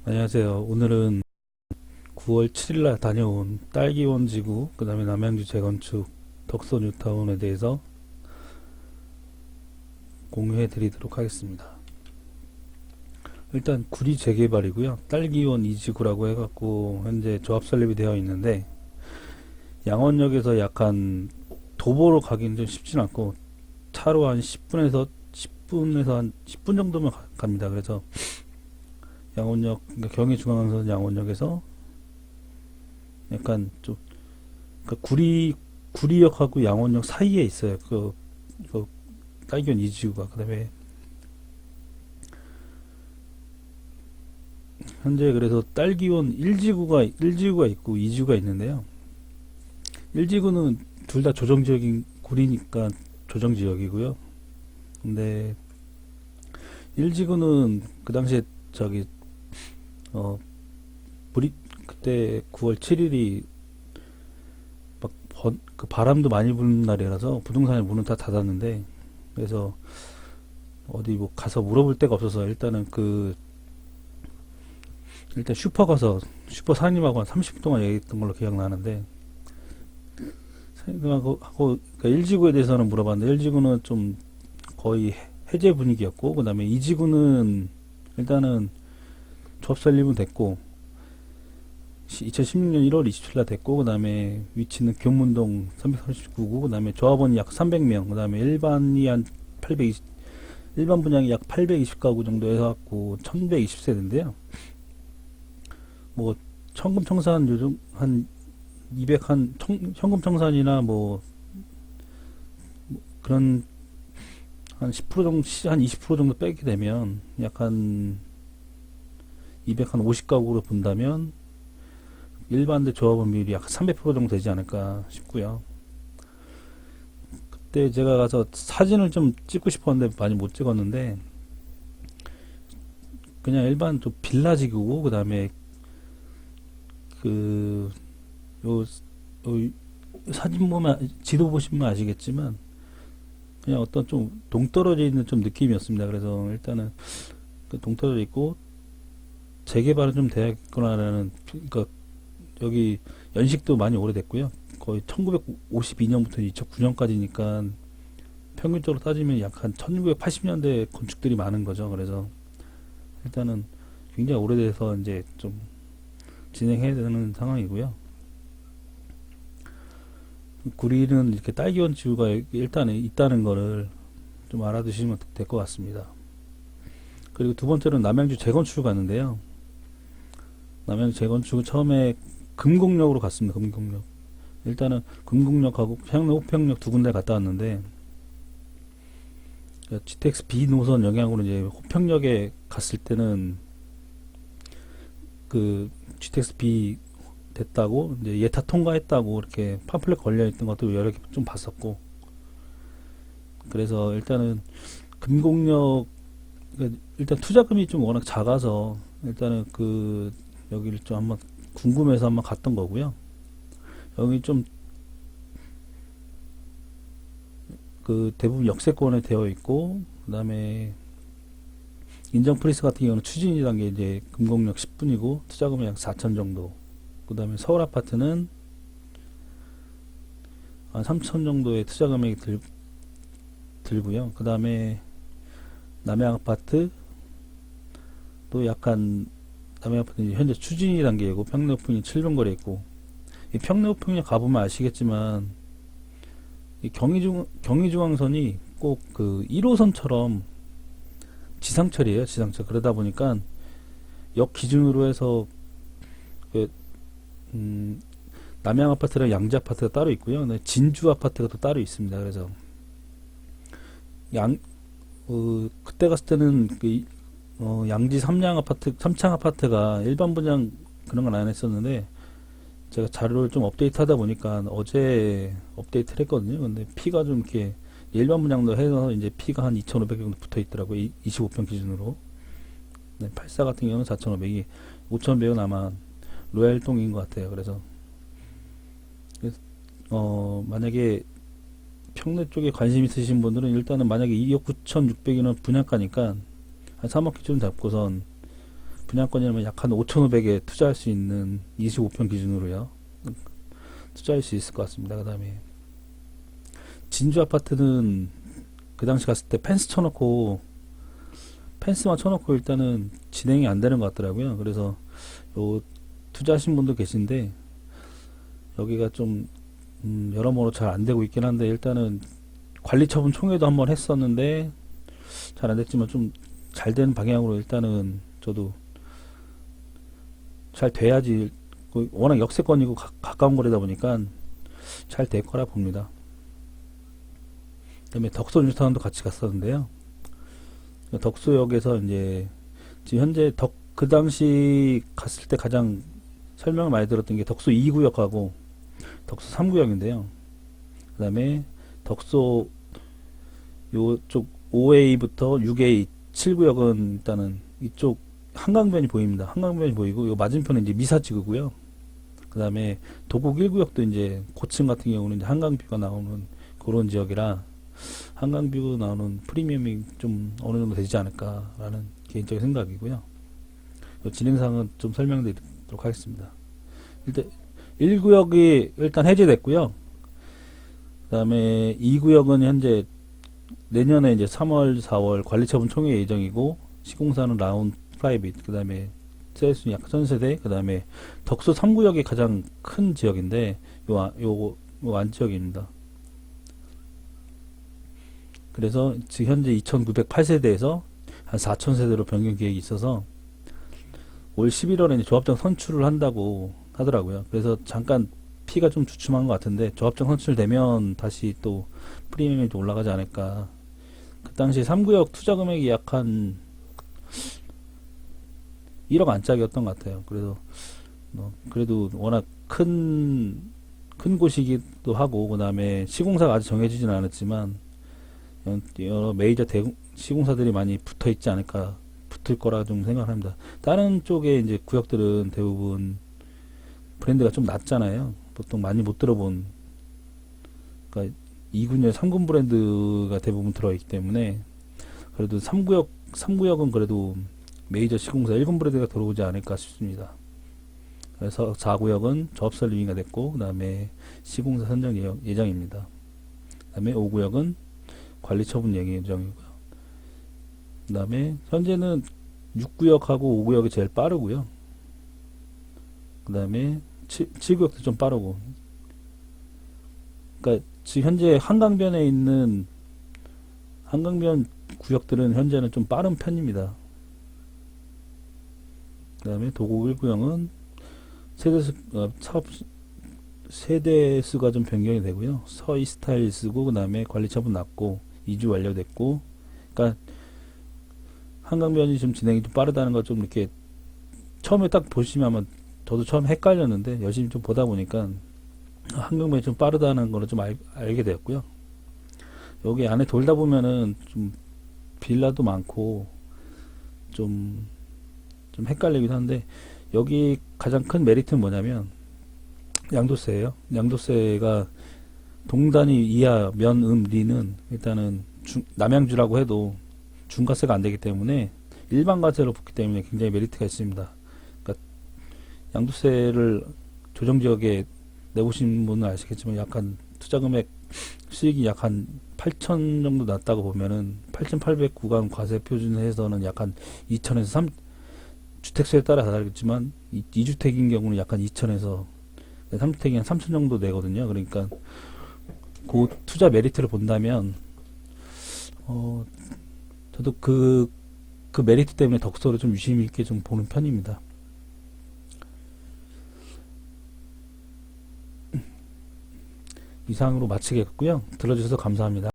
안녕하세요. 오늘은 9월 7일날 다녀온 딸기원 지구, 그 다음에 남양주 재건축 덕소 뉴타운에 대해서 공유해 드리도록 하겠습니다. 일단 구리 재개발이고요. 딸기원 2지구라고 해갖고 현재 조합 설립이 되어 있는데, 양원역에서 약간 도보로 가기는 좀 쉽진 않고 차로 한 10분에서 한 10분 정도면 갑니다. 그래서 양원역, 그러니까 경의중앙선 양원역에서 약간 좀, 그 구리역하고 양원역 사이에 있어요. 그 딸기원 2지구가. 그 다음에 현재 그래서 딸기원 1지구가 있고 2지구가 있는데요. 1지구는 둘 다 조정지역인 구리니까 조정지역이고요. 근데 1지구는 그 당시에 저기 어 브리 그때 9월 7일이 막 그 바람도 많이 부는 날이라서 부동산의 문은 다 닫았는데, 그래서 어디 뭐 가서 물어볼 데가 없어서 일단 슈퍼 가서 슈퍼 사장님하고 한 30분 동안 얘기했던 걸로 기억나는데, 사장님하고 그러니까 1지구에 대해서는 물어봤는데 1지구는 좀 거의 해제 분위기였고, 그 다음에 2지구는 일단은 조합 설립은 됐고 2016년 1월 27일 날 됐고, 그 다음에 위치는 교문동 339구, 그 다음에 조합원이 약 300명, 그 다음에 일반 분양이 약 820가구 정도 해갖고 1120세대인데요. 뭐 현금 청산 요즘 한 200, 현금 청산이나 뭐 그런 한 10% 정도, 한 20% 정도 빼게 되면 약간 250가구로 본다면 일반대 조합원 비율이 약 300% 정도 되지 않을까 싶고요. 그때 제가 가서 사진을 좀 찍고 싶었는데 많이 못 찍었는데, 그냥 일반 좀 빌라지구고, 그 다음에 그 요, 요 사진 보면, 지도 보시면 아시겠지만 그냥 어떤 좀 동떨어져 있는 좀 느낌이었습니다. 그래서 일단은 그 동떨어져 있고 재개발은 좀 돼야겠구나라는, 그러니까 여기 연식도 많이 오래됐고요. 거의 1952년부터 2009년까지니까 평균적으로 따지면 약 한 1980년대 건축들이 많은 거죠. 그래서 일단은 굉장히 오래돼서 이제 좀 진행해야 되는 상황이고요. 구리는 이렇게 딸기원 지구가 일단은 있다는 거를 좀 알아두시면 될 것 같습니다. 그리고 두 번째로는 남양주 재건축을 갔는데요. 남양주 재건축은 처음에 금곡역으로 갔습니다. 금곡역. 일단은 금곡역하고 호평역 두 군데 갔다 왔는데, GTX B 노선 영향으로 이제 호평역에 갔을 때는 그 GTX B 됐다고, 이제 예타 통과했다고 이렇게 팜플렛 걸려있던 것도 여러 개 좀 봤었고, 그래서 일단은 금곡역, 일단 투자금이 좀 워낙 작아서 일단은 여기를 좀 한번 궁금해서 한번 갔던 거고요. 여기 좀 대부분 역세권에 되어 있고, 그 다음에 인정 프리스 같은 경우는 추진이란 게 이제 금곡역 10분이고 투자금이 약 4천 정도. 그 다음에 서울 아파트는 한 3천 정도의 투자 금액이 들고요. 그 다음에 남양 아파트 또 약간, 남양 아파트는 현재 추진이 단계이고 평내 오픈이 7번 거래 있고, 이 평내 오픈이 가보면 아시겠지만 이 경의중앙선이 꼭 그 1호선처럼 지상철이에요. 지상철. 그러다 보니까 역 기준으로 해서 그 남양 아파트랑 양지 아파트가 따로 있고요. 네, 진주 아파트가 또 따로 있습니다. 그래서 그때 갔을 때는 양지 삼창 아파트가 일반 분양 그런 건 안 했었는데, 제가 자료를 좀 업데이트 하다 보니까 어제 업데이트를 했거든요. 근데 피가 좀 이렇게 일반 분양도 해서 이제 피가 한 2,500 정도 붙어 있더라고요. 25평 기준으로. 네, 84 같은 경우는 4,500이, 5,100은 아마 로얄동인 것 같아요. 그래서 만약에 평내 쪽에 관심 있으신 분들은 일단은 만약에 2억 9,600이면 분양가니까 한 3억 기준 잡고선 분양권이라면 약 한 5,500에 투자할 수 있는 25평 기준으로요. 투자할 수 있을 것 같습니다. 그 다음에 진주 아파트는 그 당시 갔을 때 펜스만 쳐놓고 일단은 진행이 안 되는 것 같더라고요. 그래서 요 투자하신 분도 계신데 여기가 좀 여러모로 잘 안 되고 있긴 한데 일단은 관리처분 총회도 한번 했었는데 잘 안 됐지만 좀 잘 되는 방향으로 일단은 저도 잘 돼야지 워낙 역세권이고 가까운 거리다 보니까 잘 될 거라 봅니다. 그다음에 덕소 뉴타운도 같이 갔었는데요. 덕소역에서 이제 지금 현재 그 당시 갔을 때 가장 설명을 많이 들었던 게 덕소 2구역하고 덕소 3구역인데요. 그 다음에 덕소 요쪽 5A부터 6A 7구역은 일단은 이쪽 한강변이 보입니다. 한강변이 보이고 요 맞은편은 이제 미사지구고요. 그 다음에 도곡 1구역도 이제 고층 같은 경우는 이제 한강뷰가 나오는 그런 지역이라 한강뷰 나오는 프리미엄이 좀 어느 정도 되지 않을까라는 개인적인 생각이고요. 진행상은 좀 설명드리도록 하겠습니다. 일단 1구역이 일단 해제됐고요. 그 다음에 2구역은 현재 내년에 이제 3월, 4월 관리처분 총회 예정이고 시공사는 라운 프라이빗, 그 다음에 세수 약 1000세대, 그 다음에 덕소 3구역이 가장 큰 지역인데 요 안지역입니다. 그래서 지금 현재 2908세대에서 한 4000세대로 변경 계획이 있어서 올 11월에 이제 조합장 선출을 한다고 하더라고요. 그래서 잠깐 피가 좀 주춤한 것 같은데 조합장 선출되면 다시 또 프리미엄이 좀 올라가지 않을까. 그 당시 3구역 투자 금액이 약 한 1억 안짝이었던 것 같아요. 그래서 그래도 워낙 큰 곳이기도 하고 그 다음에 시공사가 아직 정해지진 않았지만 여러 메이저 시공사들이 많이 붙어 있지 않을까, 붙을 거라 좀 생각합니다. 다른 쪽에 이제 구역들은 대부분 브랜드가 좀 낮잖아요. 보통 많이 못 들어본, 그러니까 2군열 3군 브랜드가 대부분 들어있기 때문에 그래도 3구역은 그래도 메이저 시공사 1군 브랜드가 들어오지 않을까 싶습니다. 그래서 4구역은 조합설 리뷰가 됐고 그 다음에 시공사 선정 예정입니다. 그 다음에 5구역은 관리처분 예정이고요. 그 다음에 현재는 6구역하고 5구역이 제일 빠르고요. 그 다음에 7구역도 좀 빠르고. 그러니까 지금 현재 한강변에 있는 한강변 구역들은 현재는 좀 빠른 편입니다. 그 다음에 도곡 1구역은 세대수가 좀 변경이 되고요. 서이 스타일 쓰고 그 다음에 관리처분 났고 이주 완료됐고, 그러니까 한강변이 좀 진행이 좀 빠르다는 걸 좀 이렇게 처음에 딱 보시면 아마 저도 처음 헷갈렸는데 열심히 좀 보다 보니까 한강변이 좀 빠르다는 걸 좀 알게 되었고요. 여기 안에 돌다 보면은 좀 빌라도 많고 좀 헷갈리기도 한데 여기 가장 큰 메리트는 뭐냐면 양도세예요. 양도세가 동단위 이하 리는 일단은 남양주라고 해도 중과세가 안 되기 때문에 일반과세로 붙기 때문에 굉장히 메리트가 있습니다. 그러니까 양도세를 조정지역에 내보신 분은 아시겠지만 약간 투자금액 수익이 약 한 8천 정도 났다고 보면은 8,800 구간 과세 표준에서는 약간 2천에서 3 주택수에 따라 다르겠지만 2주택인 경우는 약간 2천에서 3주택이 한 3천 정도 내거든요. 그러니까 그 투자 메리트를 본다면 저도 그 메리트 때문에 덕소를 좀 유심 있게 좀 보는 편입니다. 이상으로 마치겠고요. 들어주셔서 감사합니다.